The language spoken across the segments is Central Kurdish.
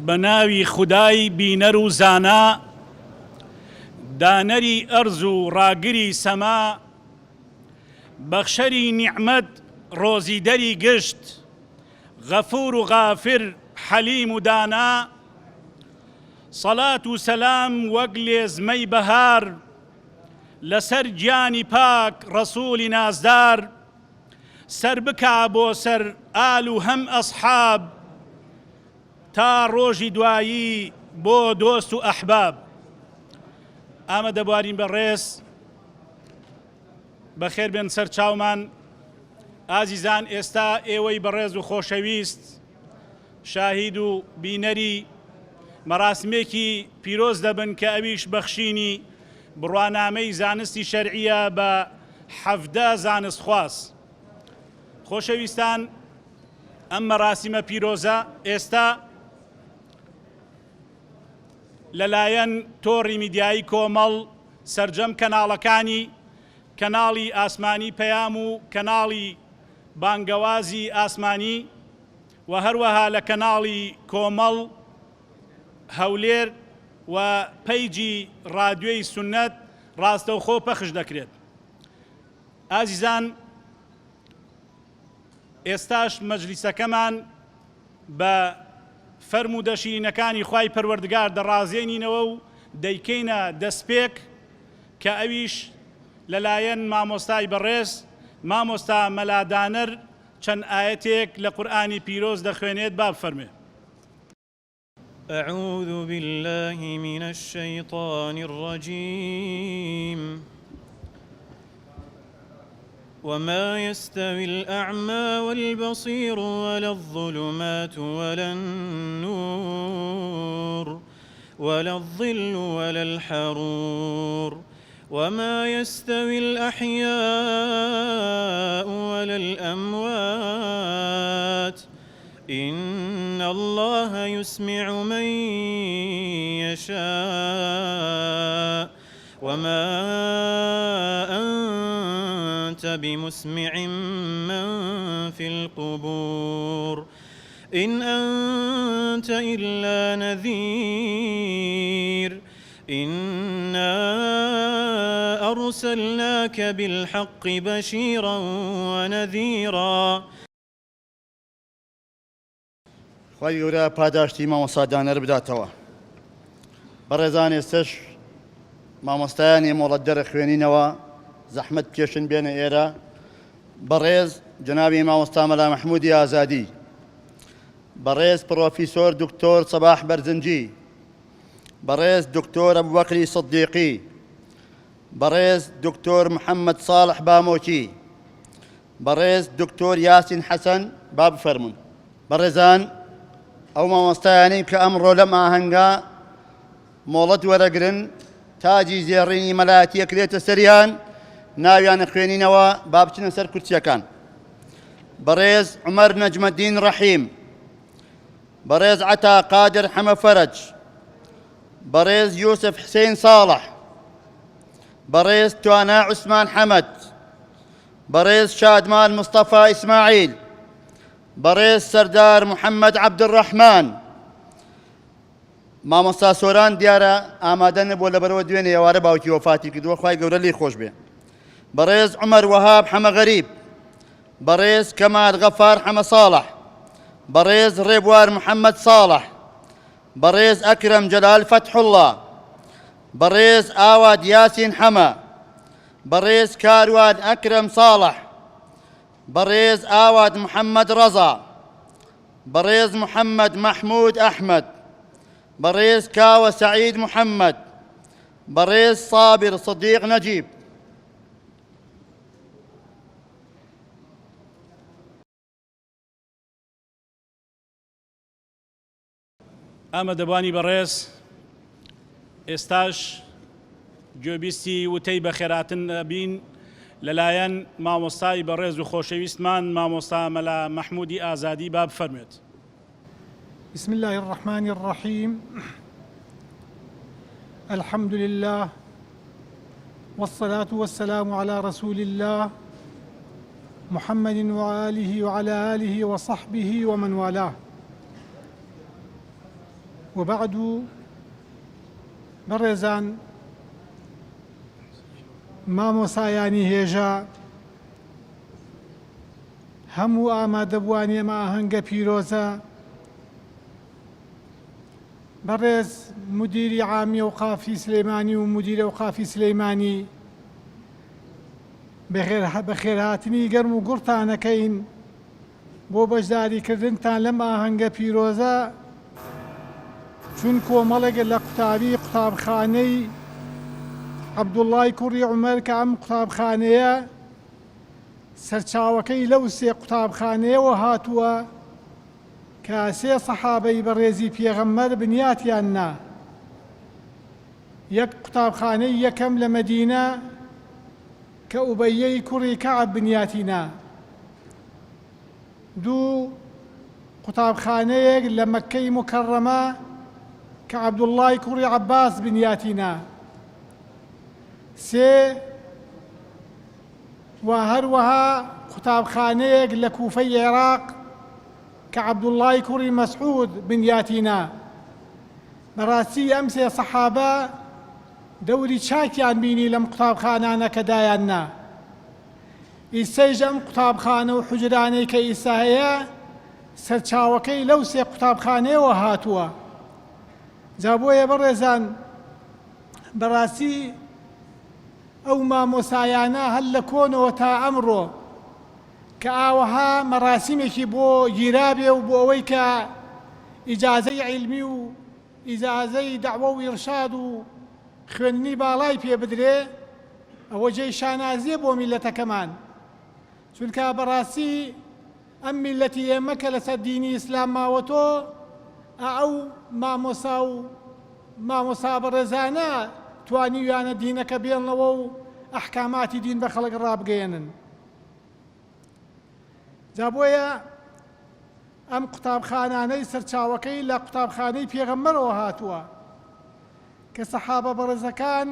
بەناوی خودای بینەر و زانا دانەری ئەرز و ڕاگری سەما بەخشەری نیعمەت ڕۆزی دەری گشت غەفور و غافر حەلیم و دانا سەڵات و سەلام وەک لێزمەی بەهار لەسەر گیانی پاک ڕەسوولی نازدار سەر بکا بۆ سەر ئال و هەم ئەسحاب تا ڕۆژی دوایی بۆ دۆست و ئەحباب. ئامادەبوارین بەڕێز بەخێر بێن سەر چاومان. ئازیزان، ئێستا ئێوەی بەڕێز و خۆشەویست شاهید و بینەری مەراسمێکی پیرۆز دەبن کە ئەویش بەخشینی بڕوانامەی زانستی شەرعیە بە 17 زانستخواس. خۆشەویستان، ئەم مەراسیمە پیرۆزە ئێستا لەلایەن تۆڕی میدیایی کۆمەڵ سەرجەم کەناڵەکانی کەناڵی ئاسمانی پەیام و کەناڵی بانگەوازی ئاسمانی و هەروەها لە کەناڵی کۆمەڵ هەولێر و پەیجی ڕادیۆی سونەت ڕاستەوخۆ پەخش دەکرێت. ئازیزان، ئێستاش مەجلیسەکەمان بە فەرموودە شیرینەکانی خوای پەروەردگار دەڕازێنینەوە و دەیکەینە دەستپێک کە ئەویش لەلایەن مامۆستای بەڕێز مامۆستا مەلادانەر چەند ئاەتێک لە قورئانی پیرۆز دەخوێنێت. با بفەرمێ. أعوذ بالله من الشيطان الرجيم وما يستوي الأعمى والبصير ولا الظلمات ولا النور ولا الظل ولا الحرور وما يستوي الأحياء ولا الأموات إن الله يسمع من يشاء وما أنت بمسمع من في القبور إن أنت إلا نذير إنا أرسلناك بالحق بشيرا ونذيرا. خوای گەورە پاداشتی مامۆستادانەر بداتەوە. بەڕێزان، ئێستش مامۆستایانی مۆڵەت دەرەخوێنینەوە زەحمەت پێشن بێنە ئێرە. بەڕێز جەنابی مامۆستا مەلا مەحموودی ئازادی، بەڕێز پرۆفیسۆر دکتۆر سەباح بەرزنجی، بەڕێز دکتۆر ئەبوبەکری سەدیقی، بەڕێز دکتۆر محەممەد ساڵح بامۆکی، بەڕێز دکتۆر یاسین حەسەن با بفەرمون. بەڕێزان، ئەو مامۆستایانی کە ئەمڕۆ لەم ئاهەنگا مۆڵەت وەرەگرن تاجی زێڕینی مەلایەتی ئەکرێتە سەریان، ناویانە خوێنینەوە با بچنە سەر کورسیەکان. بەڕێز عومەر نەجمەدین ڕەحیم، بەڕێز عەتا قادر حەمەفەرەج، بەڕێز یوسف حسێن ساڵح، بەڕێز توانا عوسمان حەمەد، بەڕێز شادمان مستەفا ئیسماعیل، بەڕێز سەردار محەممەد عەبدوڕەحمان. مامۆستا سۆران دیارە ئامادە نەبووە لەبەرەوە دوێنێ ئێوارە باوکی وەفاتی کردووە، خوای گەورە لێی خۆش بێ. بەڕێز عومەر وەهاب حەمەغەریب، بەڕێز کەمال غەفار حەمە ساڵح، بەڕێز ڕێبوار محەممەد ساڵح، بەڕێز ئەکرەم جەلال فەتحوڵڵا، بەڕێز ئاواد یاسین حەمە، بەڕێز کاروان ئەکرەم ساڵح، بەڕێز ئاواد محەممەد ڕەزا، بەڕێز محەممەد مەحموود ئەحمەد، بەڕێز کاوە سەعید محەممەد، بەڕێز سابر سەدیق نەجیب. ئامادەبوانی بەڕێز، ئێستاش گوێبیستی وتەی بەخێراتن بین لەلایەن مامۆستای بەڕێز و خۆشەویستمان مامۆستا مەلا مەحموودی ئازادی. با بفەرمێت. بسم الله الرحمن الرحيم الحمد لله والصلاة والسلام على رسول الله محمد وآله وعلى آله وصحبه ومن والاه. وبعد بەڕێزان مامۆسایانی هێژە هەموو ئامادەبووانی ئەمە ئاهەنگە پیرۆزە بەڕێز مدیری عامی ئەوقافی سلەیمانی و مدیرە ئەوقافی سلەیمانی بەخێرهاتنی گەرم و گوڕتانەکەین بۆ بەشداریکردنتان لەم ئاهەنگە پیرۆزە چون کۆمەڵێک لە قوتابخانەی عەبدوڵڵای کوڕی عومەر کە ئەم قوتابخانەیە سەرچاوەکەی لەو سێ قوتابخانەیەوە هاتووە کە سێ سەحابەی بەڕێزی پێغەمبەر بنیاتیان نا یەک قوتابخانەی یەکەم لە مەدینە کە ئوبەیەی کوڕی کەعب بنیاتی نا دوو قوتابخانەیەک لە مەککەی مکەڕەمە کە عەبدوڵڵای کوڕی عەباس بنیاتی نا سێ و هەروەها قوتابخانەیەک لە کوفەی عێراق کە عەبدوڵڵای کوڕی مەسعود بنیاتی نا بەڕاستی ئەم سێ سەحابە دەوری چاکیان بینی لەم قوتابخانانە کە دایان نا ئیسەیش ئەم قوتابخانە و حوجرانەی کە ئیسا هەیە سەرچاوەکەی لەو سێ قوتابخانەیەوە هاتووە جا بۆیە بەڕێزان بەڕاستی ئەو مامۆسایانە هەر لە کۆنەوە تا ئەمڕۆ کە ئاوەها مەراسیمێکی بۆ گیرابێ و بۆ ئەوەی کە ئیجازەی عیلمی و ئیجازەی دەعوە و ئیرشاد و خوێندنی باڵای پێ بدرێ ئەوە جێی شانازیە بۆ میلەتەکەمان چونکە بەڕاستی ئەم میلەتی ئێمە کە لەسەر دینی ئیسلام ماوەتۆ ئەو مامۆسا بەڕێزانە توانیویانە دینەکە بێنەوە و ئەحکاماتی دین بە خەڵک ڕابگەێنن جا بۆیە ئەم قوتابخانانەی سەرچاوەکەی لە قوتابخانەی پێغەمبەرەوە هاتووە کە سەحابە بەڕێزەکان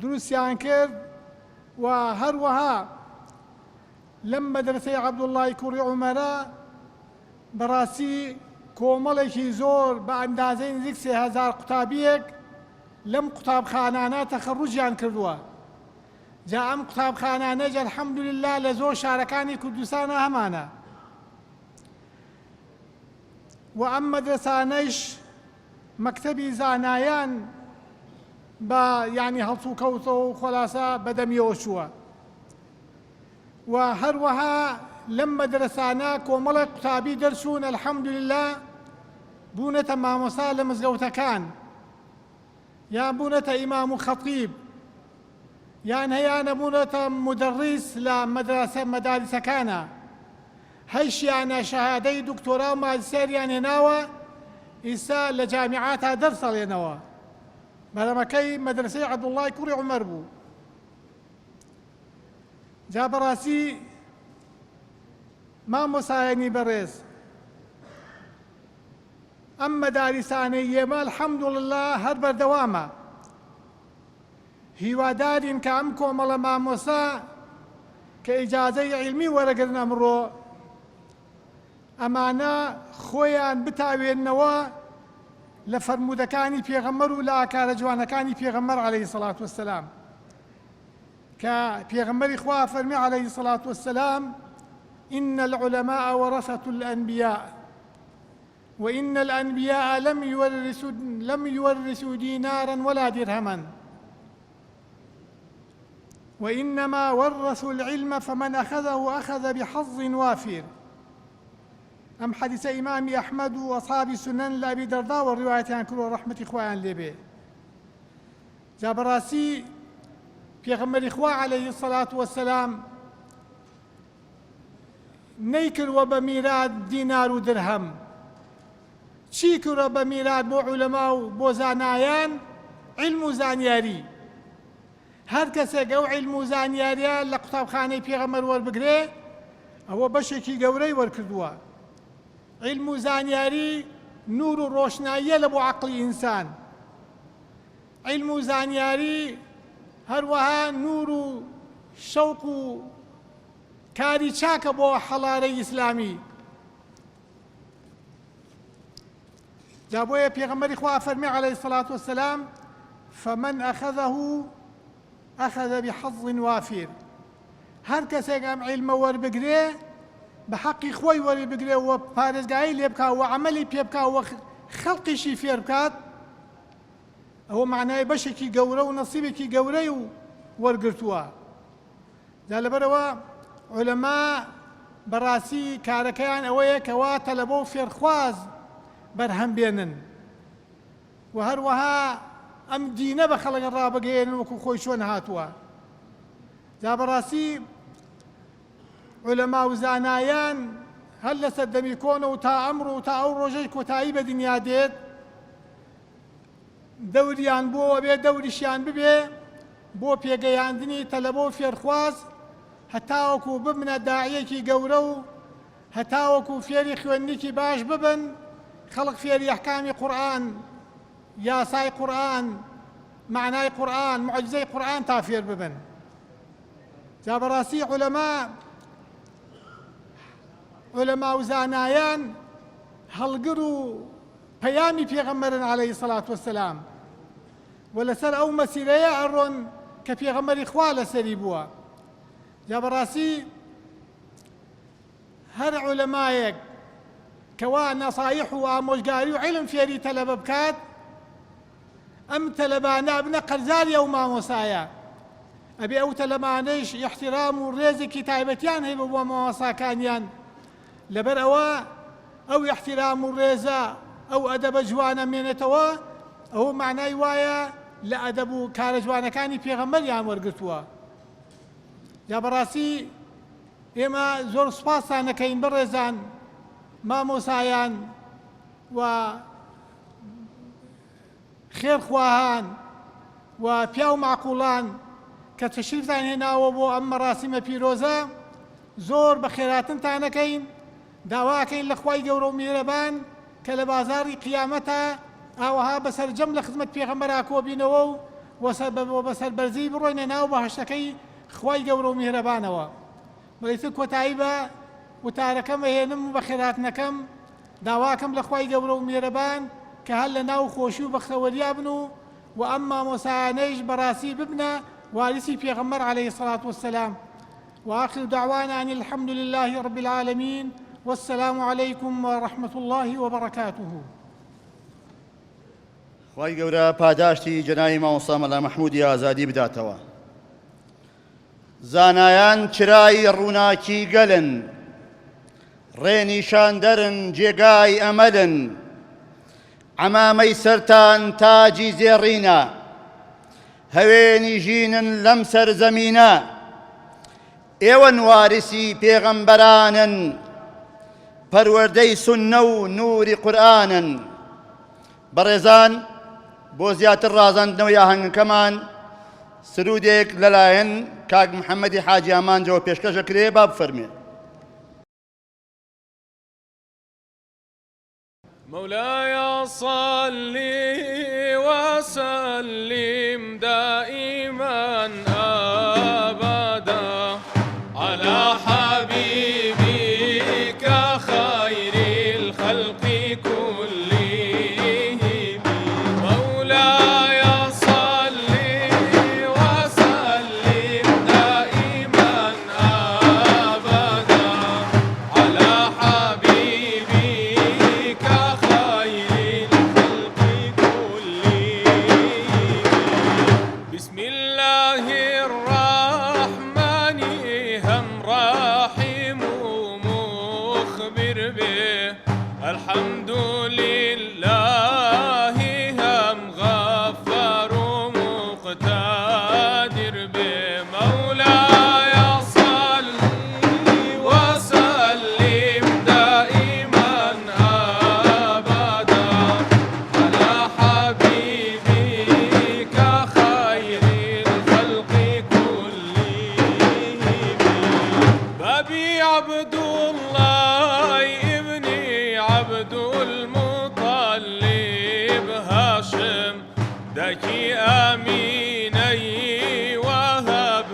دروستیان کرد و هەروەها لەم مەدرسەی عەبدوڵڵای کوڕی عومەرە بەڕاستی کۆمەڵێکی زۆر بە ئەندازەی نزیک 3000 قوتابیەک لەم قوتابخانانە تەخەڕوجیان کردووە جا ئەم قوتابخانانەش ئەلحەمدولله لە زۆر شارەکانی کوردستانە هەمانە و ئەم مەدرسانەش مەکتەبی زانایان بە یعنی هەڵسو کەوتەوە و خۆلاسە بەدەمیەوە چووە و هەروەها لەم مەدرسانە کۆمەڵێک قوتابی دەرچوون ئەلحەمدولله بوونەتە مامۆستا لە مزگەوتەکان یان بوونەتە ئیمام و خەتیب یان هەیانە بوونەتە مدەڕیس لە مەدارسەکانە هەیشیانە شەهادەی دکتۆرا و ماجستێریان هێناوە ئیستا لە جامیعاتا دەرسەڵێنەوە بەرەمەکەی مەدرسەی عەبدوڵڵای کوڕی عومەر بوو جا بەڕاستی مامۆسایانی بەڕێز ئەم مەدارسانەی ئێمە ئەلحەمدوڵڵا هەر بەردەوامە هیوادارین کە ئەم کۆمەڵە مامۆسا کە ئیجازەی عیلمی وەرەگرن ئەمڕۆ ئەمانە خۆیان بتاوێننەوە لە فەرمودەکانی پێغەمبەر و لە ئاکارە جوانەکانی پێغەمبەر عەلەیهی سەڵات وەسەلام کە پێغەمبەری خوا فەرمی عەلەیهی سەڵات وەسەلام إن العلماء ورثة الأنبياء وإن الأنبياء لم يورثوا دينارا ولا درهما وإنما ورثوا العلم فمن أخذه أخذ بحظ وافر أم حديث إمام أحمد وأصحاب السنن لأبي درداء والرواية عن كل رحمة إخوان لبه جابراسي پیغمبر إخوة عليه الصلاة والسلام نيكر وبميراد دينار ودرهم چیکر وبميراد بو علماء بو زانایان علم زانياري هر کەسێک ئەو علم و زانیاریە لە قوتابخانەی پێغەمبەر وەربگرێ ئەوە بەشێکی گەورەی وەرکردووە علم و زانیاری نور و ڕۆشناییە لە بۆ عەقڵی ئینسان علم و زانیاری هەروەها نور و شەوق و کاری چاکە بۆ حەڵارەی ئیسلامی جابوية بيغمري خوا فرمي عليه الصلاة والسلام فمن أخذه أخذ بحظ وافر. هر کەسێک ئەم عیلمە وەربگرێ بە حەقی خۆی وەربگرێ و پارێزگایی لێ بکات و عەمەلی پێ بکات و خەڵقیشی فێر بکات، ئەوە معنای بەشێکی گەورە و نەسیبێکی گەورەی و وەرگرتووە. جا لەبەرەوە عولەما بەڕاستی کارەکەیان ئەوەیە کەوا تەلەبە و فێرخواز بەرهەم بێنن و هەروەها ئەم دینە بە خەڵک ڕابگەێنن وەکو خۆی چۆن هاتووە. جا بەڕاستی عولەما و زانایان هەر لە سەردەمی کۆنە و تا ئەمڕۆ و تا ئەو ڕۆژەی کۆتایی بە دنیا دێت دەوریان بۆ بێ دەوریشیان ببێ بۆ پێگەیاندنی تەلەبە و فێرخواز هەتاوەکو ببنە داعیەکی گەورە و هەتاوەکو فێری خوێندنێکی باش ببن، خەڵق فێری ئەحکامی قورئان، یاسای قورئان، معنای قورئان، معجزەی قورئان تا فێر ببن. جا بەڕاستی عولەما و زانایان هەڵگر و پەیامی پێغەمبەرن عەلەیهی سەڵات وەسەلام و لەسەر ئەو مەسیرەیە ئەڕۆن کە پێغەمبەری خوا لەسەری بووە. جا بەڕاستی هەر عولەمایەک کەوا نەسایح و ئامۆژگاری و عیلم فێری تەلەبە بکات، ئەم تەلەبانە بنە قەرزاری ئەو مامۆسایە، ئەبێ ئەو تەلەبانەیش احترام و ڕێزێکی تایبەتیان هەیە بۆ مامۆساکانیان. لەبەر ئەوە ئەو احترام و ڕێزە ئەو ئەدەبە جوانە مێنێتەوە، ئەوە معنای وایە لە ئەدەب و کارە جوانەکانی پێغەمبەریان وەرگرتووە. جا بەڕاستی ئێمە زۆر سوپاسان دەکەین بەڕێزان مامۆسایان و خێرخواهان و پیا و معقوڵان کە تەشریفتان هێناوە بۆ ئەم مەراسیمە پیرۆزە. زۆر بە خێراتنتان دەکەین، داواکەین لە خوای گەورە و میهرەبان کە لە بازاری قیامەتە ئاوەها بەسەرجەم لە خزمەت پێغەمبەرا کۆبینەوە و بەسەر بەرزی بڕۆینە ناو بەهەشتەکەی خوای گەورە و میهرەبانەوە. بەڵێتر کۆتایی بە وتارەکەم هێنم و بە خێراتنەکەم داواکەم لە خوای گەورە و میهرەبان کە هەر لە ناو خۆشی و بەختەوەریا بن و ئەم مامۆسایانەیش بەڕاستی ببنە وارثی پێغەمبەر عەلەیهی سەڵات وەسەلام. وآخر دعوانا أن الحمد لله رب العالمين والسلام عليكم ورحمة الله وبركاته. خوای گەورە پاداشتی جەنابی مامۆستا مەلا مەحموودی ئازادی بداتەوە. زانایان چرای ڕووناکی گەلن، ڕێنیشان دەرن جێگای ئەمەلن، عەمامەی سەرتان تاجی زێڕینە، هەوێنی ژینن لەم سەرزەمینە، ئێوەن وارسی پێغەمبەرانن، پەروەردەی سوننە و نووری قورئانن. بەڕێزان بۆ زیاتر ڕازاندنەوەی ئاهەنگەکەمان سرودێک لەلایەن کاک محەممەدی حاجی ئامانجەوە پێشکەش دەکرێ، با بفەرمێ. مولاي صل وسلم دائما أبدا على حبيبك خير الخلق كلهم. مولاي صل وسلم دائما أبدا على حبيبك خير الخلق كلهم. بسم الله الرحمن هم راحم ومخبر به، الحمد لله هم غفار ومقتدر به. مولاي صل وسلم دائما أبدا على حبيبك خير الخلق كلهم. بابي عبد الله ابني عبد المطلب هاشم داكي آميني وهب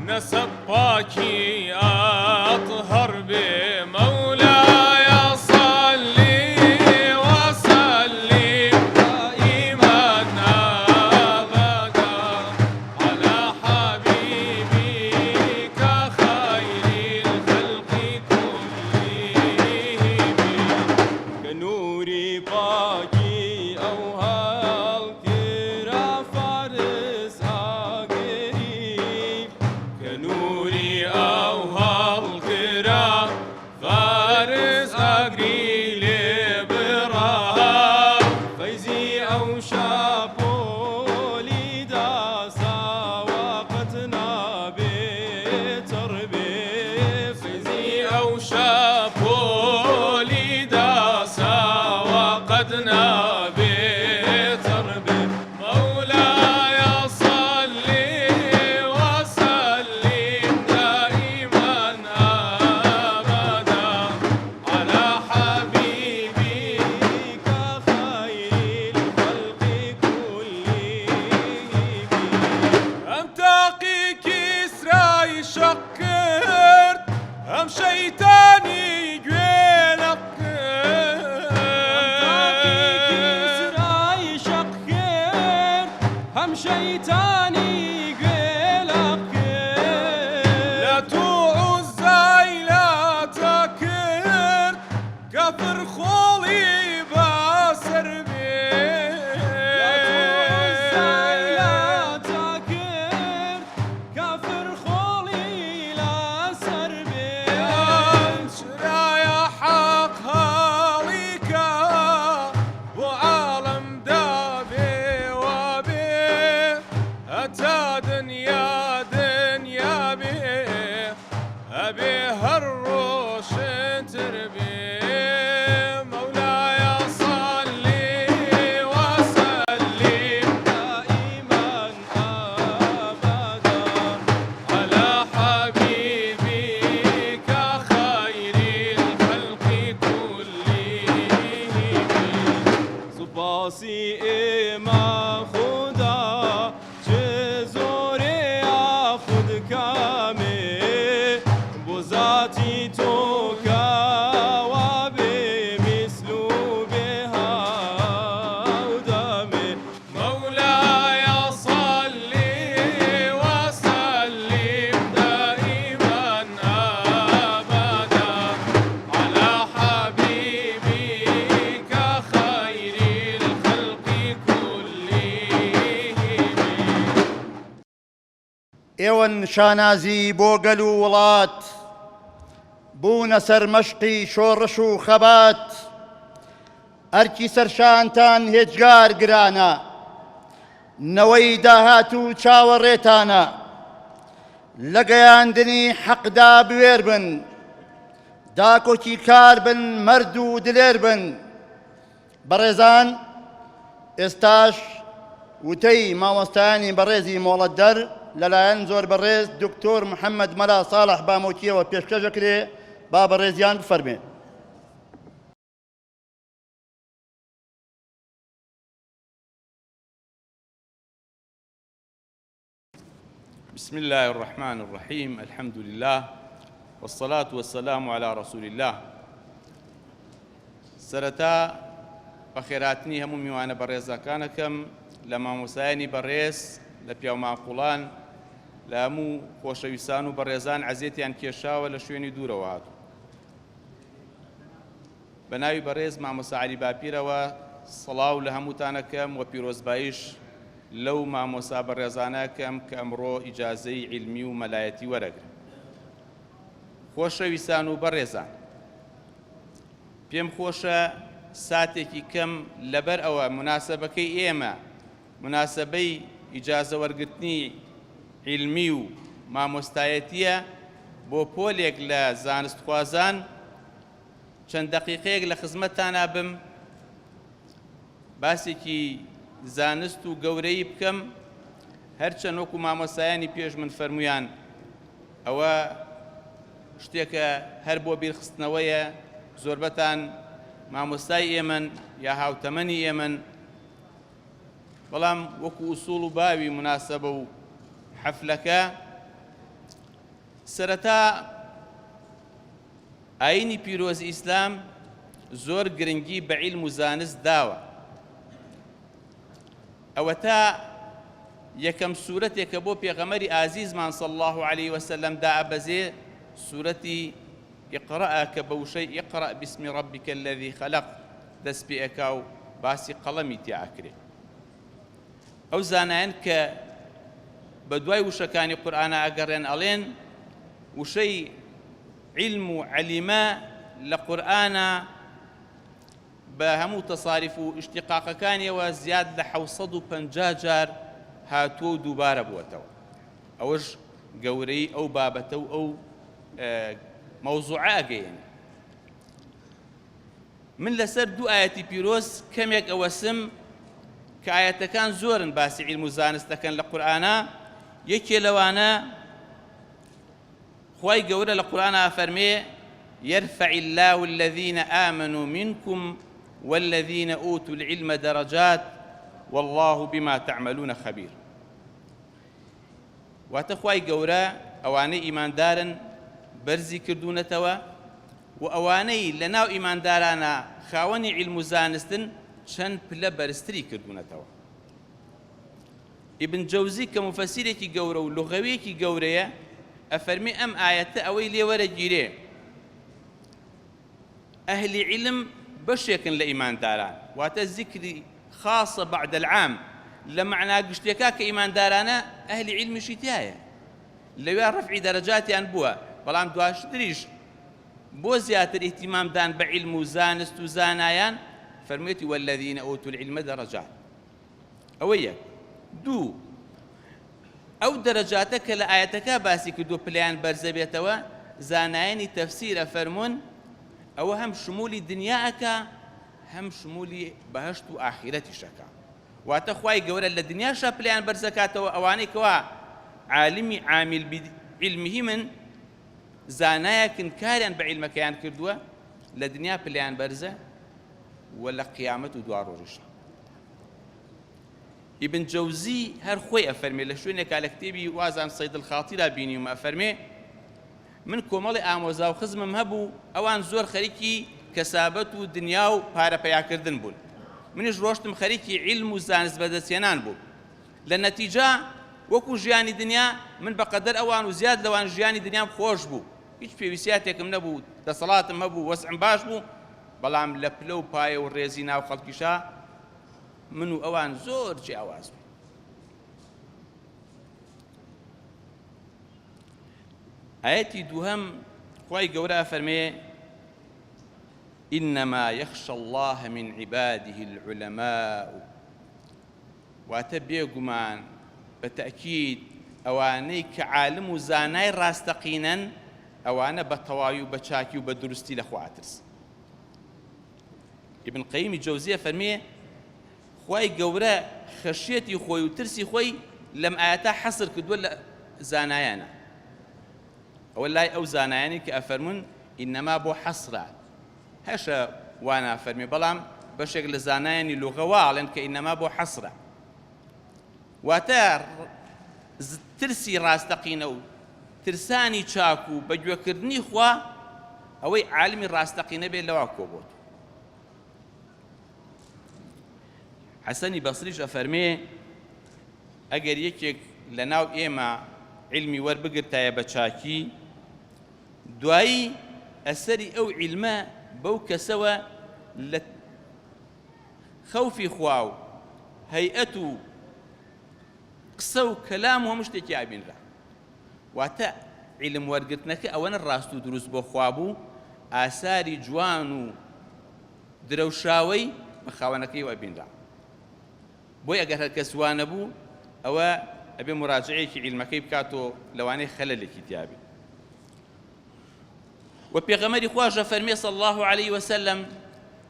نسب باكي أطهر به. مولاي صل وسلم نوری پاکی ئەو هەڵگرا فارس ئاگری کە نوری ئەو هەڵگرا فارس ئاگری لێ بڕا فەیزی ئەو شاپۆلی داساوە قەت نابێتە ڕبێ فەیزی ئەو شاپۆلی داساوە قەت نابێتە ڕبێ مولاي صلي وسلم دائما أبدا على حبيبك خير الخلق كلهم أم تاقي كسراي شكرت أم شيطاني جوينك هم شيطاني قلق لا توعزي لا تكر كفر خولي باسر بي لا توعزي لا تكر كفر خولي لا سر بي شرايا حق هاليك وعالم دابي هتا دنيا بي أبي هالروش تربي مولاي صلي وسلم دائما أبدا على حبيبك خير الخلق كلهم سباسي إما خدا بذاتی تو كوابي مسلوبها ودمي مولاي صلي وسلم دائما أبدا على حبيبك خير الخلق كلهم ئێوە شانازی بۆ گەل و وڵات بوونە سەر مەشقی شۆڕش و خەبات ئەرکی سەرشانتان هێجگار گرانە نەوەی داهات و چاوەڕێتانە لە گەیاندنی حەقدا بوێر بن داکۆکی کار بن مەرد و دلێر بن بەڕێزان ئێستاش وتەی مامۆستایانی بەڕێزی مۆڵەتدەر لەلایەن زۆر بەڕێز دکتۆر محەممەد مەلا ساڵح بامۆکیەوە پێشکەشەکرێ با بەڕێزیان بفەرمێ. بسم الله الرحمن الرحيم الحمد لله والصلاة والسلام على رسول الله سرتا بەخێراتنی هەموو میوانە بەڕێزەکانەکەم لە مامۆسایانی بەڕێز لە پیاو ماقوڵان لە هەموو خۆشەویستان و بەڕێزان عەزیەتیان کێشاوە لە شوێنی دوورەوە هاتوو. بە ناوی بەڕێز مامۆستا عەلی باپیرەوە سڵاو لە هەمووتانەکەم و پیرۆزباییش لەو مامۆستا بەڕێزانەکەم کە ئەمڕۆ ئیجازەی عیلمی و مەلایەتی وەرەگرن. خۆشەویستان و بەڕێزان، پێم خۆشە ساتێکی کەم لەبەر ئەوە مناسەبەکەی ئێمە مناسەبەی ئیجازە وەرگرتنی عیلمی و مامۆستایەتیە بۆ پۆلێک لە زانستخوازان چەند دەقیقەیەک لە خزمەتتانە بم باسێکی زانست و گەورەی بکەم هەرچەند وەکو مامۆستایانی پێش من فەرمویان ئەوە شتێکە هەر بۆ بیرخستنەوەیە زۆربەتان مامۆستای ئێمن یا هاوتەمەنی ئێمن، بەڵام وەکو ئوسوڵ و باوی مناسەبە و حەفلەکە سەرەتا ئاینی پیرۆزی ئیسلام زۆر گرنگی بە عیلم و زانست داوە. ئەوە تا یەکەم سوورەتێکە بۆ پێغەمەری ئازیزمان صلی الله عليه وسلم دائەبەزێ سوورەتی ئیقرأ کە بە وشەی ئیقرأ بسم ربك الذي خلق دەست پێ ئەکا و باسی قەڵەمی تێ ئاکرێ ئەو زانایان کە بە دوای وشەکانی قورئانە ئەگەڕێن ئەڵێن وشەی علم و عەلیمە لە قورئانە بە هەموو تەصاریف و ئیشتیقاقەکانیەوە زیاد لە 750 جار هاتووە و دووبارە بووەتەوە ئەوەش گەورەی ئەو بابەتە و ئەو مەوزوعە ئەگەیەنێ من لەسەر دوو ئایەتی پیرۆز کەمێک ئەوەسم کە ئایەتەکان زۆرن باسی عیلم و زانست دەکەن لە قورئانە یەکێ لەوانە خوای گەورە لە قورئانە ئەفەرمێ يرفع الله الذين آمنوا منكم والذين أوتوا العلم درجات والله بما تعملون خبير واتە خوای گەورە ئەوانەی ئیماندارن بەرزی کردوونەتەوە و ئەوانەی لە ناو ئیماندارانە خاوەنی عیلم و زانستن چەند پلە بەرزتری کردوونەتەوە ئیبن جەوزی کە مفەسیرێکی گەورە و لوغەویەکی گەورەیە ئەفەرمێ ئەم ئایەتە ئەوەی لێوەرەگیرێ ئەهلی عیلم بەشێکن لە ئیمانداران واتە زیکری خاصە بعد العام لە معنای گشتێکا کە ئیماندارانە ئەهلی عیلمیشی تایە لەوێ ڕەفعی دەرەجاتیان بووە بەڵام دواشتریش بۆ زیاتر ئیهتیمامدان بە عیلم و زانست و زانایان فەرموویەتی والذین ئوتوا العلم دەرەجات ئەوە یەک دوو ئەو دەرەجاتە کە لە ئایەتەکە باسی کردووە پلەیان بەرزە بێتەوە زانایانی تەفسیرە فەرموون ئەوە هەم شمولی دنیاەکە هەم شمولی بەهەشت و ئاخیرەتیشەکە واتە خوای گەورە لە دنیاشە پلەیان بەرزەکاتەوە ئەوانەی کەوا عالمی عامل بعلمیه من زانایەکن کاریان بە عیلمەکەیان کردووە لە دنیا پلەیان بەرزە و لە قیامەت و دوا ڕۆژیشە ئیبن جەوزی هەر خۆی ئەفەرمێ لە شوێنێکا لە کتێبی وازان سەید الخاتیرا بینیومە ئەفەرمێ من کۆمەڵی ئامۆزا و خزمم هەبوو ئەوان زۆر خەریکی کەسابەت و دنیا و پارەپەیاکردن بوون منیش ڕۆشتم خەریکی عیلم و زانست بەدەستهێنان بوو لە نەتیجە وەکو ژیانی دنیا من بەقەدەر ئەوان و زیاد لەوان ژیانی دنیام خۆش بوو هیچ پێویستیاتێکم نەبوو دەسەڵاتم هەبوو وەسعم باش بوو بەڵام لە پلە و پایە و ڕێزی ناو خەڵکیشا من و ئەوان زۆر جیاواز بوو ئایەتی دووهەم خوای گەورە فەرمێ إنما يخشى الله من عباده العلماء واتە بێگومان بەتەئکید ئەوانەی کە عالم و زانای ڕاستەقینەن ئەوانە بە تەواوی و بە چاکی و بە دروستی لە خوا ئەترسن ئیبن قەییمی جەوزیە فەرمێ خوای گەورە خەشیەتی خۆی و ترسی خۆی لەم ئایەتە حەسر کردووە لە زانایانە ئەوە لای ئەو زانایانی کە ئەفەرمون ئینەما بۆ حەسرە هەشە وانە فەرمێ بەڵام بەشێک لە زانایانی لوغەوە ئەڵێن کە ئینەما بۆ حەسرە واتە ترسی ڕاستەقینە و ترسانی چاک و بەگوێکردنی خوا ئەوەی عالمی ڕاستەقینە بێت لەوا کۆبووت حەسەنی بەسریش ئەفەرمێ ئەگەر یەکێک لە ناو ئێمە علمی وەربگرتایە بە چاکی دوایی ئەسەری ئەو عیلمە بەو کەسەوە لە خەوفی خوا و هەیئەت و قسە و کەلام و هەموو شتێکی ئابینرا واتە عیلم وەرگرتنەکە ئەوەنە ڕاست و دروست بۆ خوا بوو ئاساری جوان و درەوشاوەی بە خاوەنەکەی وەبینرا بۆی ئەگەر هەر کەس وانە بوو ئەوە ئەبێ مراجعەیەکی عیلمەکەی بکاتەوە لەوانەی خەلەلێکی تیابێ وپێغەمبەری خواش فەرمێ صلی الله عليه وسلم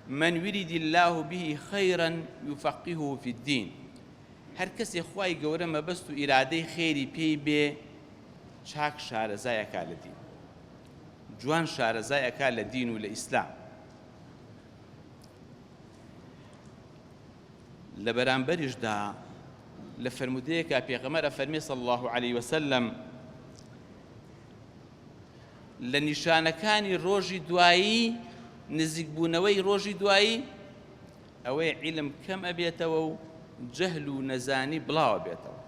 من يريد الله به خيرا يفقهه في الدين هەر کەسێ خوای گەورە مەبەست و ئیرادەی خێری پێی بێ چاک شارەزایەکا لە دین جوان شارەزایەکا لە دین و لە ئیسلام لە بەرامبەریشدا لە فەرمودەیەکە پێغەمبەر فەرمێ صلی الله عليه وسلم لە نیشانەکانی ڕۆژی دوایی نزیکبوونەوەی ڕۆژی دوایی ئەوەی عیلم کەم ئەبێتەوە و جەهل و نەزانی بڵاوە بێتەوە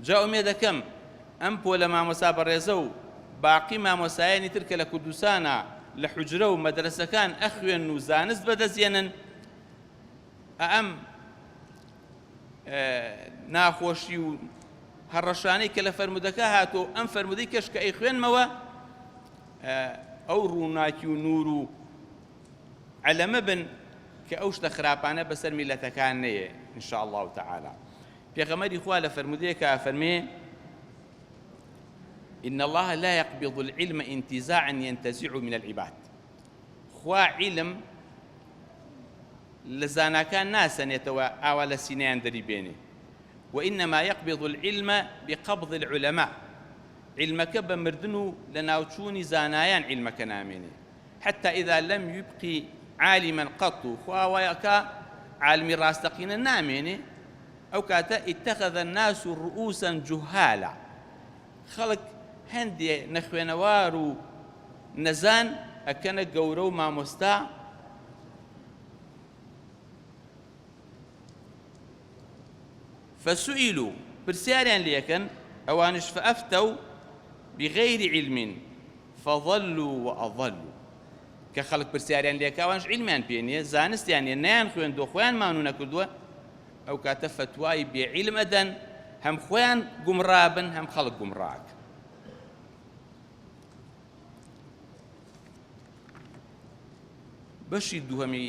جا ئومێ دەکەم ئەم پۆلە مامۆسا بەڕێزە و باقی مامۆسایانی تر کە لە کوردستانە لە حوجرە و مەدرسەکان ئەخوێن و زانست بەدەستێنن ئەم ناخۆشی و هەڕەشانەی کە لە فەرمودەکە هاتۆ ئەم فەرمودەی کەش کە ئەی خوێنمەوە ئەو ڕووناکی و نور و عەلەمە بن کە ئەو شتە خراپانە بەسەر میلەتەکان نەیە ئینشاء الله تعالى. پێغەمبەری خوا لە فەرمودەیەکە فەرمێ إن الله لا يقبض العلم انتزاعا ينتزع من العباد. خوا علم لزاناكان ناسا يتوى أول سنين دريبيني، وإنما يقبض العلم بقبض العلماء. علمك بمردنو لناوتشوني زانايان علمك ناميني، حتى إذا لم يبقي عالما قط خوا ويكا عالم راستقين الناميني أو كاتا اتخذ الناس رؤوسا جهالا. خلق هەندێ نەخوێنەوار و نەزان ئەکەنە گەورە و مامۆستا فسئلوا پرسیاریان لێکەن ئەوانش فأفتوا بغير علم فضلوا وأضلوا. کە خەڵک پرسیاریان لێکە ئەوانش علمیان پێ نییە، زانستیان نیە، نەیان خوێندووە، خۆیان مانوو نەکردووە، ئەو کاتە فتوای بێعیلم ئەدەن، هەم خۆیان گومڕابن هەم خەڵک گومڕاک. بەشی دووهەمی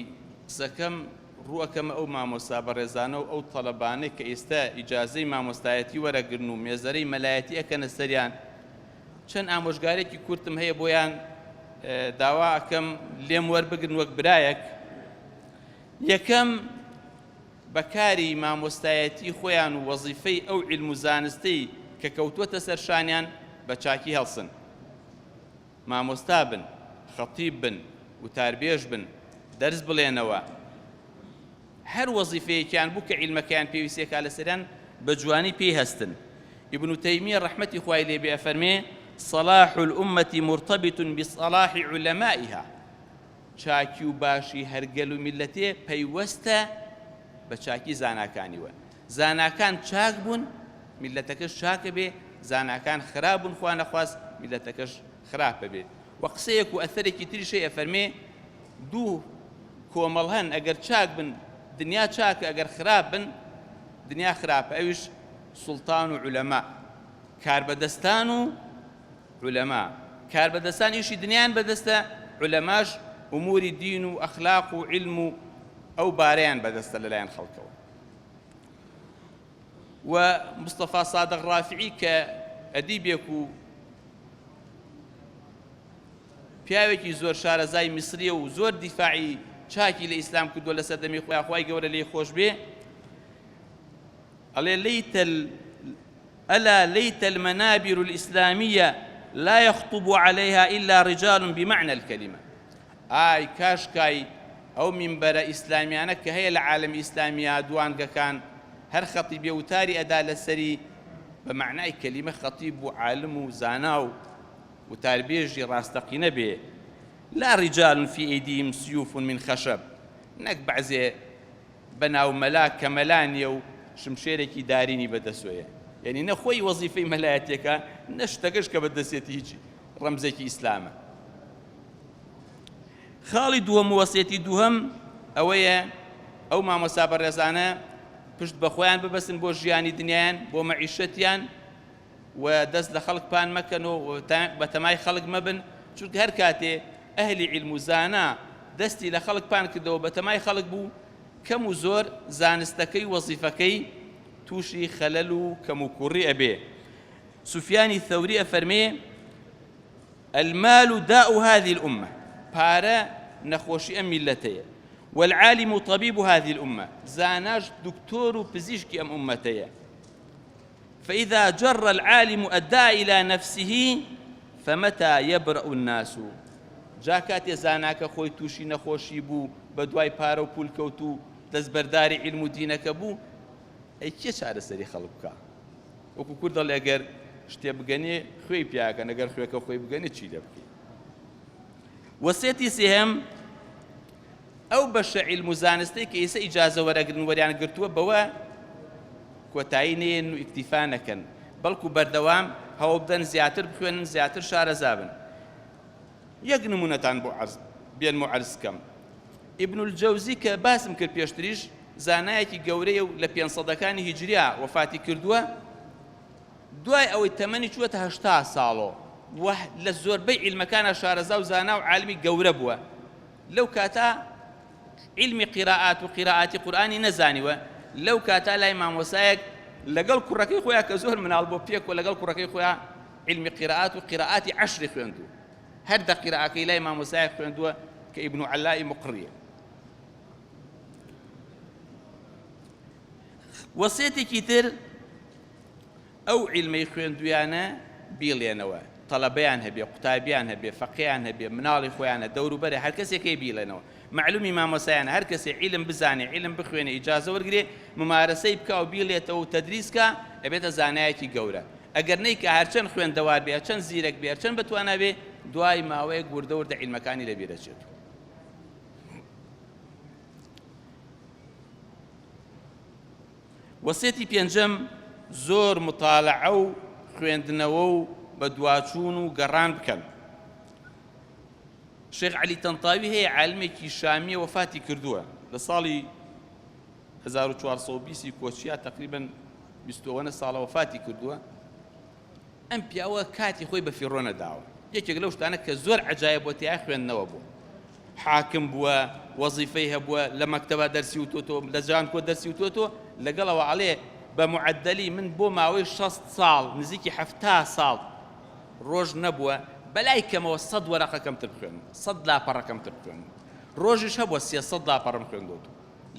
قسەکەم ڕووەکەمە ئەو مامۆستا بەڕێزانە و ئەو تەڵەبانەی کە ئێستا ئیجازەی مامۆستایەتی وەرەگرن و مێزەرەی مەلایەتی ئەکەنە سەریان. چەند ئامۆژگارێکی کورتم هەیە بۆیان داوا ئەکەم لێم وەربگرن وەک برایەک. یەکەم بەکاری مامۆستایەتی خۆیان و وەزیفەی ئەو عیلم و زانستەی کە کەوتووەتە سەر شانیان بە چاکی هەڵسن. مامۆستا بن، خەتیب بن، وتاربێژ بن، دەرس بڵێنەوە، هەر وەزیفەیەکیان بوو کە عیلمەکەیان پێویستێکا لەسەریان بە جوانی پێی هەستن. ابن تەیمیە ڕەحمەتی خوای لێ بێ ئەفەرمێ صلاح الأمة مرتبط بصلاح علمائها. چاکی و باشی هەرگەل و میلەتێ پەیوەستە بە چاکی زاناکانیوە. زاناکان چاک بوون میلەتەکەش چاکە بێ، زاناکان خراپ بوون خوا نەخواست میلەتەکەش خراپە بێ. وەقسەیەک و ئەثەرێکی تریشەیە ئەفەرمێ دوو کۆمەڵ هەن ئەگەر چاک بن دنیا چاکە، ئەگەر خراپ بن دنیا خراپە. ئەویش سوڵتان و عولەما، کاربەدەستان و عولەما. کاربەدەستان ئیشی دنیایان بەدەستە، عولەماش ئوموری دین و ئەخلاق و عیلم و ئەو بارەیان بەدەستە لەلایەن خەڵکەوە. و مستەفا سادق ڕافعی کە ئەدیبێک و پیاوێکی زۆر شارەزای میسریە و زۆر دیفاعی چاکی لە ئیسلام کردووە لە سەردەمی خۆیان خوای گەورە لێی خۆش بێ، ئەڵێ ألا ليت المنابر الإسلامية لا يخطب عليها إلا رجال بمعنى الكلمة. ئای کاشکای ئەو منبەرە ئیسلامیانە کە هەیە لە عالەمی ئیسلامیە دوانگەکان هەر خەتیبێ وتاری ئەدا لەسەری بە معنای کەلیمە خەتیب و عالم و زانا و وتاربێژی ڕاستەقینە بێ. لا رجال في أيديهم سيوف من خشب، نەک بەعزێ بەناو مەلا کە مەلانیە و شمشێرێکی دارینی بەدەسۆیە. یعنی نەخۆی وەزیفەی مەلایەتێکە نەشتەکەش کە بەدەستێتی هیچی ڕەمزێکی ئیسلامە. خاڵی دووەم و وەسیەتی دووهەم ئەوەیە ئەو مامۆستا بەڕێزانە پشت بە خۆیان ببەستن بۆ ژیانی دنیایان، بۆ مەعیشەتیان، و دەست لە خەڵک پان مەکەن و بە تەمای خەڵک مەبن، چونکە هەر کاتێ ئەهلی عیلم و زانا دەستی لە خەڵک پان کردەوە بە تەمای خەڵک بوو، کەم و زۆر زانستەکەی وەزیفەکەی تووشی خەلەل و کەم و کوڕی ئەبێ. سوفیانی ثەوری ئەفەرمێ المال داء هذه الأمة، پارە نەخۆشی ئەم میلەتەیە، والعالم طبيب هذه الأمة، زاناش دكتور و پزیشکی ئەم ئومەتەیە. فإذا جر العالم الداء إلى نفسه فمتى يبرأ الناس. جا کاتێ زاناکە خۆی تووشی نەخۆشی بوو، بە دوای پارە و پول کەوت و دەستبەرداری عیلم و دینەکە بوو، ئەی کێ چارەسەری خەڵک بکە؟ وەکو کورد دەڵێ ئەگەر شتێ بگەنێ خوێی پیاکەن، ئەگەر خوێکە خۆی بگەنێ چی لێ بکەی؟ وەسیەتی سێهەم ئەو بەشە عیلم و زانستەی کە ئێستا ئیجازە وەرەگرن وەریان گرتووە بەوە کۆتایی نێن و ئیکتیفا نەکەن، بەڵکو بەردەوام هەوڵ بدەن زیاتر بخوێنن، زیاتر شارەزا بن. یەک نمونەتان بۆ بێنمە و عەرز بکەم. ئیبن الجەوزی کە باسم کرد پێشتریش زانایەکی گەورەیە و لە 500ەکانی هیجریا وەفاتی کردووە دوای ئەوەی تەمەنی چووەتە 80 ساڵۆ و لە زۆربەی عیلمەکانە شارەزا و زانا و عالمی گەورە بووە لەو کاتا علمی قیراءات و قیراءاتی قورئانی نەزانیوە لەو کاتا لای مامۆسایەک لەگەڵ کوڕەکەی خۆیان کە زۆر مناڵ بۆ پێک و لەگەڵ کوڕەکەی خۆیان علمی قیراءات و قیراءاتی 10 خوێندوو هەر دە قیراءەکەی لای مامۆسایەک خوێندووە کە ئیبن عەلای مقڕیە وەسیەتێکی تر ئەو عیلمەی خوێندویانە بیڵێنەوە تەڵەبەیان هەبێ قوتابیان هەبێ فەقییان هەبێ مناڵی خۆیانە دەوروبەرێ هەر کەسێکی بیڵێنەوە معلومی مامۆسایانە هەر کەسێ عیلم بزانێ عیلم بخوێنێ ئیجازە وەرگرێ ممارەسەی بکە و بیڵێتەوە و تەدریسکە ئەبێتە زانایەکی گەورە ئەگەر نەیکە هەرچەند خوێندەوار بێ هەرچەند زیرەک بێ هەرچەند بتوانە بێ دوای ماوەیەک وردە عیلمەکانی لەبیرەچێت وەسیەتی پێنجەم زۆر مطالعە و خوێندنەوە و بە دواچوون و گەڕان بکەن شێخ عەلی تەنتاوی هەیە عالمێکی شامیە وەفاتی کردووە لە ساڵی 1420 کۆچیا تقریبا 21 ساڵە وەفاتی کردووە ئەم پیاوە کاتی خۆی بە فیڕۆ نەداوە یەکێک لەو شتانە کە زۆر عەجایب بۆ تیا خوێندنەوە بوو حاکم بووە وەزیفەی هەبووە لە مەکتەبە دەرسی وتۆتۆ لە جانکۆ دەرسی وتۆتۆ لەگەڵەوە ئەڵێ بە معدەلی من بۆ ماوەی 60 ساڵ نزیکی 70 ساڵ ڕۆژ نەبووە بەلای کەمەوە 100 وەرەقەکەم تر بخوێن 100 لاپەڕەکەم تر بخوێن ڕۆژیش هەبووە 300 لاپەڕم خوێندوتۆ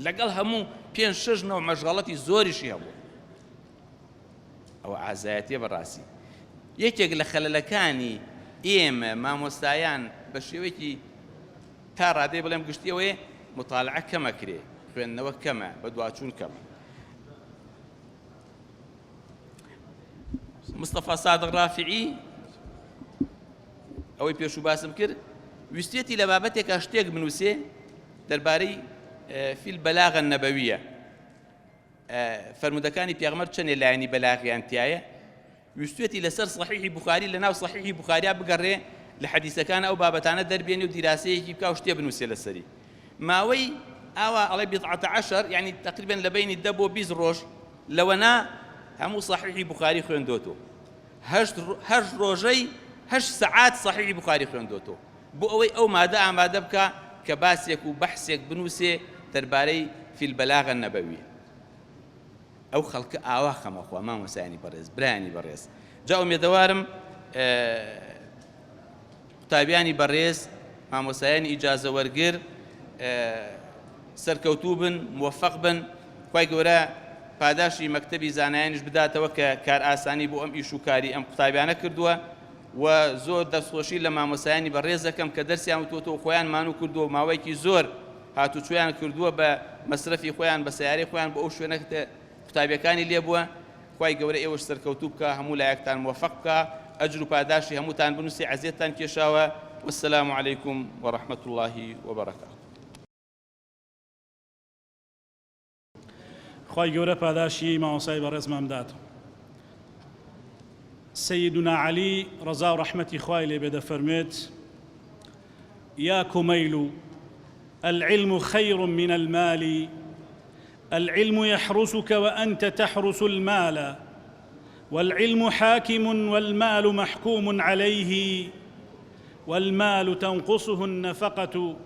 لەگەڵ هەموو 5-6 نەوە مەشغەڵەتی زۆریشی هەبووە ئەوە ئازایەتیە بەڕاستی یەکێک لە خەلەلەکانی ئێمە مامۆستایان بە شێوەیەکی تا ڕادەی بڵێم گشتیەوەیە مطالعە کەمەکرێ خوێندنەوە کەمە بە دواچوون کەمە مستەفا سادق ڕافیعی ئەوەی پێشوو باسم کرد ویستێتی لە بابەتێکە شتێک بنووسێ دەربارەی فی البەلاغە النەبەویە فەرمودەکانی پێغەمبەر چەندێ لایەنی بەلاغیان تایە ویستێتی لەسەر صحیحی بوخاری لەناو صحیحی بوخاریا بگەڕێ لە حەدیثەکان ئەو بابەتانە دەربێنێ و دیراسەیەکی بکا و شتێ بنووسێ لەسەری ماوەی ئاوا ئەڵێ 10 یعنی تقریبا لە بینی 10 بۆ 20 ڕۆژ لەوەنا هەموو صحیحی بوخاری خوێندۆتۆ هەشت ڕۆژەی 8 سەعات صحیحی بوخاری خوێندۆتۆ بۆ ئەوەی ئەو مادە ئامادە بکە کە باسێک و بەحسێک بنووسێ دەربارەی فی البەلاغە النەبەویە ئەو خەڵکە ئاوا خەمەخوا مامۆسایانی بەڕێز برایانی بەڕێز جا ئومێدەوارم قوتابیانی بەڕێز مامۆسایانی ئیجازە وەرگر سەرکەوتوو بن موفەق بن خوای گەورە پاداشی مەکتەبی زانایانیش بداتەوە کە کار ئاسانی بۆ ئەم ئیش و کاری ئەم قوتابیانە کردووە و زۆر دەستخۆشی لە مامۆسایانی بەڕێز دەکەم کە دەرسیان وتۆتەوە خۆیان مان و کردووە ماوەیەکی زۆر هاتوچۆیان کردووە بە مەسرەفی خۆیان بە سیارەی خۆیان بە ئەو شوێنە قوتابیەکانی لێ بووە خوای گەورە ئێوەش سەرکەوتوو بکە هەموو لایەکتان موفەق بکە ئەجر و پاداشی هەمووتان بنووسی عەزیەتتان کێشاوە والسلام عەلەیکوم وەڕەحمەت الله وبەرەکاتوه خوای گەورە پاداشی مامۆسای بەڕێزمان بدات سيدنا علي رضا ورحمتي خوای لێ بێ دەفەرمێت يا كميل العلم خير من المال العلم يحرسك وأنت تحرس المال والعلم حاكم والمال محكوم عليه والمال تنقصه النفقة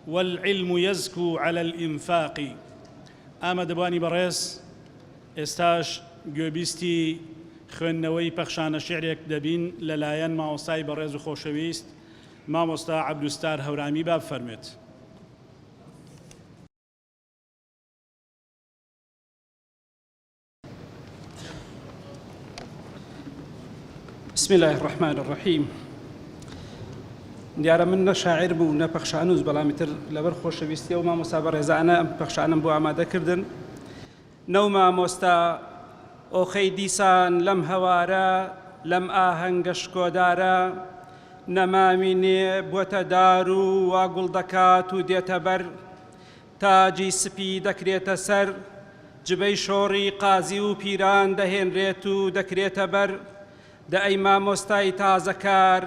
والعلم يزكو على الإنفاق ئامە دەبانی بەڕێز ئێستاش گوێبیستی خوێندنەوەی پەخشانە شعرێک دەبین لەلایەن مامۆستای بەڕێز و خۆشەویست مامۆستا عەبدوستار هەورامی با بفەرمێت بسم الله الرحمن الرحيم دیارە من نە شاعیر بوو نە پەخشانووز بەڵامی تر لەبەر خۆشەویستی و مامۆستا بەڕێزانە ئەم پەخشانم بۆ ئامادەکردن نەو مامۆستا ئۆخەی دیسان لەم هەوارە لەم ئاهەنگە شکۆدارە نەمامینێ بۆتە دار و وا گوڵ دەکات و دێتە بەر تاجی سپی دەکرێتە سەر جبەی شۆڕی قازی و پیران دەهێنرێت و دەکرێتە بەر دە ئەی مامۆستای تازەکار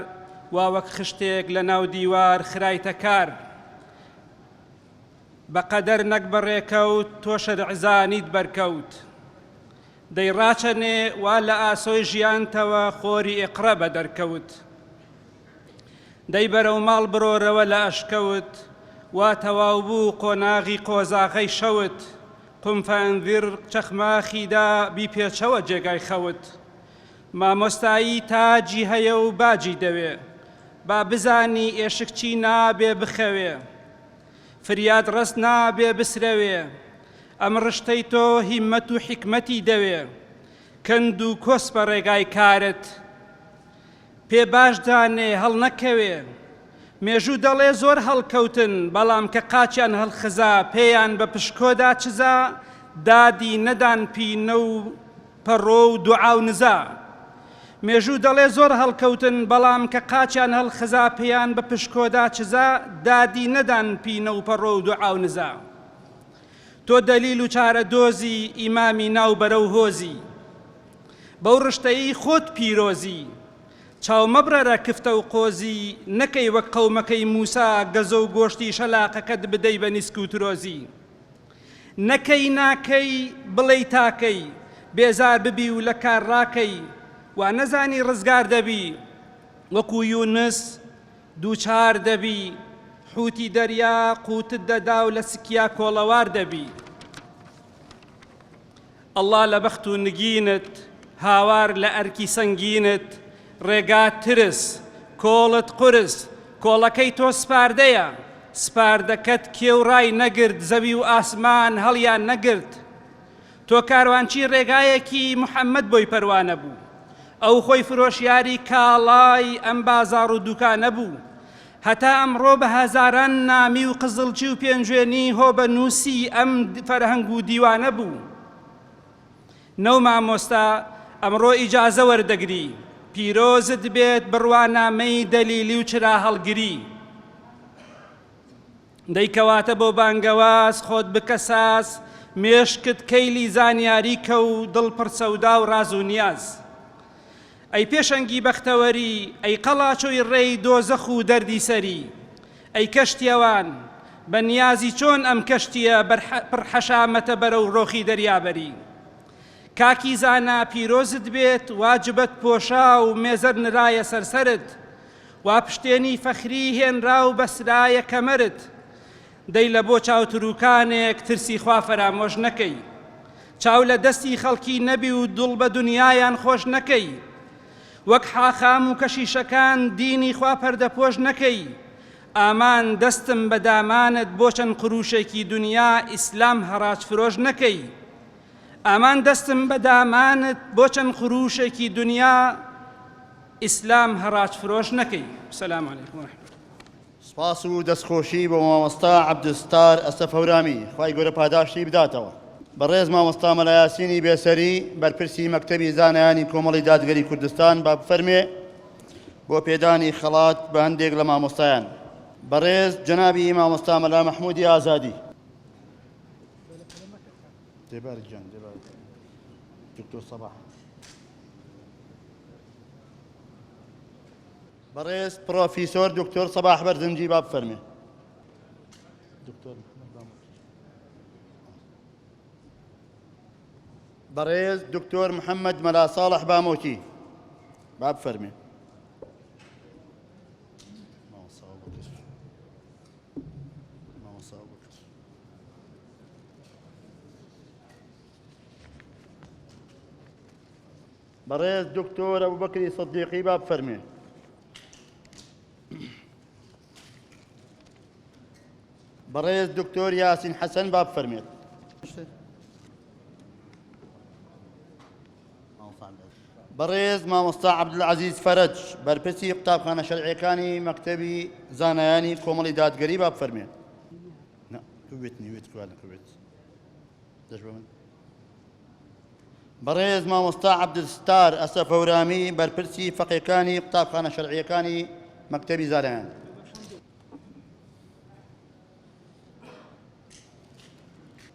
وا وەک خشتێک لە ناو دیوار خرایتە کار بەقەدەر نەک بەڕێکەوت تۆ شەرعزانیت بەرکەوت دەی ڕاچەنێ وا لە ئاسۆی ژیانتەوە خۆری ئیقرە بە دەرکەوت دەی بەرەو ماڵ بڕۆرەوە لە ئەشکەوت وا تەواو بوو قۆناغی قۆزاغەی شەوت قم فەنذر چەخماخیدا بیپێچەوە جێگای خەوت مامۆستایی تاجی هەیە و باجی دەوێ با بزانی ئێشک چی نابێ بخەوێ فریاد ڕست نابێ بسرەوێ ئەم ڕشتەی تۆ هیممەت و حکمەتی دەوێ کەند و کۆس بە ڕێگای کارت پێ باش دانێ هەڵ نەکەوێ مێژوو دەڵێ زۆر هەڵکەوتن بەڵام کە قاچیان هەڵخزا پێیان بە پشکۆدا چزا دادی نەدان پینە و پەڕۆ و دوعا و نزا مێژوو دەڵێ زۆر هەڵکەوتن بەڵام کە قاچیان هەڵخزا پێیان بە پشکۆدا چزا دادی نەدان پینە و پەڕۆ و دوعا و نزا تۆ دەلیل و چارە دۆزی ئیمامی ناو بەرەو هۆزی بەو ڕشتەیی خۆت پیرۆزی چاو مەبرەرە کفتە و قۆزی نەکەی وەک قەومەکەی موسا گەزە و گۆشتی شەلاقەکەت بدەی بە نیسک و ترۆزی نەکەی ناکەی بڵێی تاکەی بێزار ببی و لە کار ڕاکەی وا نەزانی ڕزگار دەبی وەکو یونس دووچار دەبی حوتی دەریا قوتت دەدا و لە سکیا کۆڵەوار دەبی ئەڵڵا لە بەخت و نگینت هاوار لە ئەرکی سەنگینت ڕێگات ترس کۆڵت قورس کۆڵەکەی تۆ سپاردەیە سپاردەکەت کێوڕای نەگرت زەوی و ئاسمان هەڵیان نەگرت تۆ کاروانچی ڕێگایەکی محەممەد بۆی پەروانە بوو ئەو خۆی فرۆشیاری کاڵای ئەم بازاڕ و دوکانە بوو هەتا ئەمڕۆ بە هەزاران نامی و قزڵچی و پێنجێنی هۆ بە نووسی ئەم فەرهەنگ و دیوانە بوو نەو مامۆستا ئەمڕۆ ئیجازە وەردەگری پیرۆزت بێت بڕوانامەی دەلیلی و چرا هەڵگری دەیکەواتە بۆ بانگەواز خۆت بکەساس مێشکت کەیلی زانیاری کە و دڵ پڕسەودا و ڕاز و نیاز ئەی پێشەنگی بەختەوەری ئەی قەڵاچۆی ڕێی دۆزەخ و دەردی سەری ئەی کەشتیەوان بە نیازی چۆن ئەم کەشتیە پڕحەشامەتە بەرە و ڕۆخی دەریابەری کاکی زانا پیرۆزت بێت واجبەت پۆشا و مێزەر نرایە سەرسەرت وا پشتێنی فەخری هێنرا و بەسرایە کەمەرت دەی لە بۆ چاوتروکانێک ترسی خوا فەرامۆش نەکەی چاو لە دەستی خەڵکی نەبی و دڵ بە دنیایان خۆش نەکەی وەک حاخام و کەشیشەکان دینی خوا پەردەپۆش نەکەی ئامان دەستم بە دامانت بۆ چەند قروشێکی دنیا ئیسلام هەڕاج فرۆش نەکەی ئامان دەستم بە دامانت بۆ چەند قروشێکی دنیا ئیسلام هەڕاج فرۆش نەکەی سەلام عەلەیکم وەرەحمەتوڵڵاه سپاس و دەستخۆشی بۆ مامۆستا عەبدولستار ئەسەفەورامی خوای گەورە پاداشتی بداتەوە بەڕێز مامۆستا مەلا یاسینی بێسەری بەرپرسی مەکتەبی زانایانی کۆمەڵی دادگەری کوردستان با بفەرمێ بۆ پێدانی خەڵات بە هەندێک لە مامۆستایان بەڕێز جەنابی مامۆستا مەلا مەحموودی ئازادی دکتۆر سەباح بەڕێز پرۆفیسۆر دکتۆر سەباح بەرزنجی با بفەرمێ بەڕێز دکتۆر محەممەد مەلا ساڵح بامۆکی با بفەرمێ بەڕێز دکتۆر ئەبوبەکری سەدیقی با بفەرمێ بەڕێز دکتۆر یاسین حەسەن با بفەرمێت بەڕێز مامۆستا عەبدولعەزیز فەرەج بەرپرسی قوتابخانە شەرعیەکانی مەکتەبی زانایانی کۆمەڵی دادگەری با بفەرمێت بەڕێز مامۆستا عەبدولستار ئەسەفەورامی بەرپرسی فەقێکانی قوتابخانە شەرعیەکانی مەکتەبی زانایان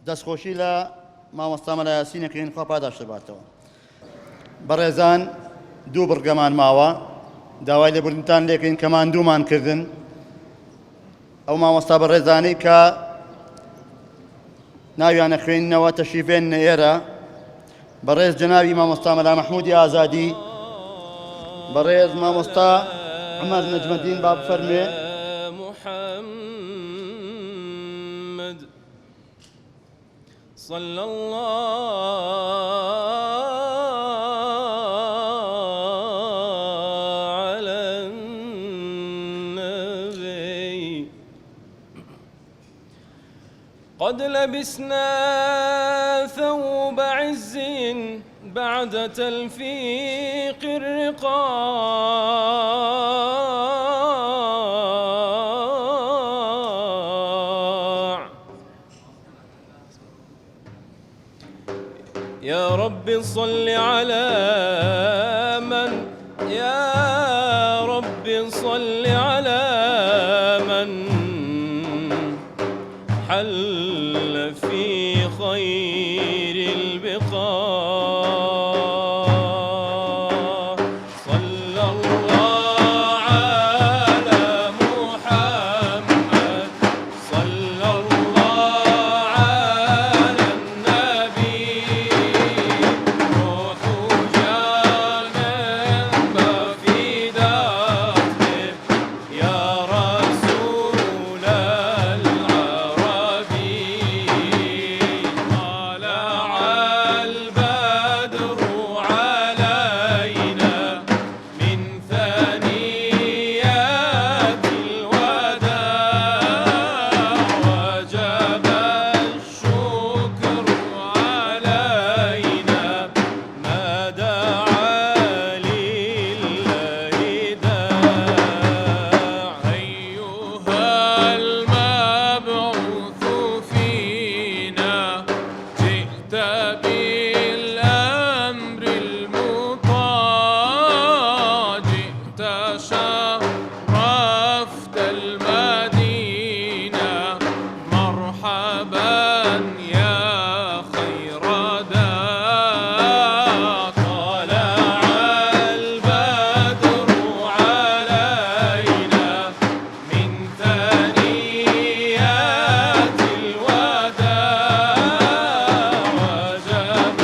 دەستخۆشی لە مامۆستا مەلا یاسینەکەین خوا پاداش دەباتەوە بەڕێزان دوو بڕگەمان ماوە داوای لێبوردنتان لێکەین کەمان دوومان کردن ئەو مامۆستا بەڕێزانەی کە ناویانە خوێندنەوە تەشریفێنە ئێرە بەڕێز جەنابی مامۆستا مەلا مەحموودی ئازادی بەڕێز مامۆستا عومەر نەجمەدین با بفەرموێ. محمد صلى الله على النبي قد لبسنا ثوب عز بعد تلفيق الرقاع يا رب صل على من يا رب صل على من حل في خير البقاع صلى الله على محمد صلى الله على النبي روح جانب في داخله يا رسول العربي طلع البدر علينا من ثنيات الوداع وجب الشكر علينا ما دعا لله داع أيها المبعوث فينا جئت بالأمر المطاع جئت شرفت المدينة مرحبا يا خير داع طلع البدر علينا من ثنيات الوداع وجب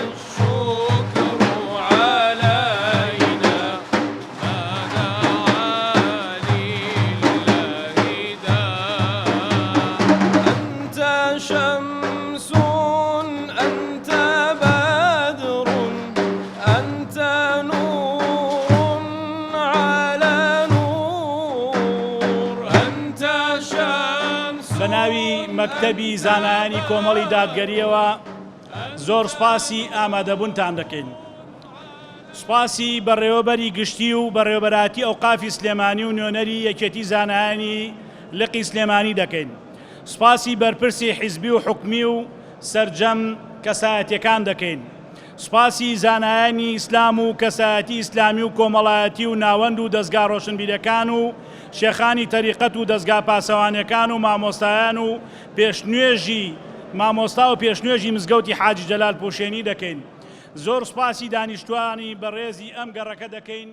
الشكر علينا ما دعا لله داع أنت شمس أنت بدر أنت نور على نور أنت شمس بەناوی مەکتەبی زانایانی کۆمەڵی دادگەریەوە زۆر سپاسی ئامادەبوونتان دەکەین. سپاسی بەڕێوەبەری گشتی و بەڕێوەبەراتی ئەوقافی سلێمانی و نوێنەری یەکێتی زانایانی لقی سلێمانی دەکەین. سپاسی بەرپرسی حیزبی و حکمی و سەرجەم کەسایەتیەکان دەکەین. سپاسی زانایانی ئیسلام و کەسایەتی ئیسلامی و کۆمەڵایەتی و ناوەند و دەستگا ڕۆشنبیرەکان و شێخانی تەریقەت و دەستگا پاسەوانەکان و مامۆستایان و پێشنوێژی مامۆستا و پێشنوێژی مزگەوتی حاجی جەلال پوشێنی دەکەین. زۆر سپاسی دانیشتوانی بەڕێزی ئەم گەڕەکە دەکەین.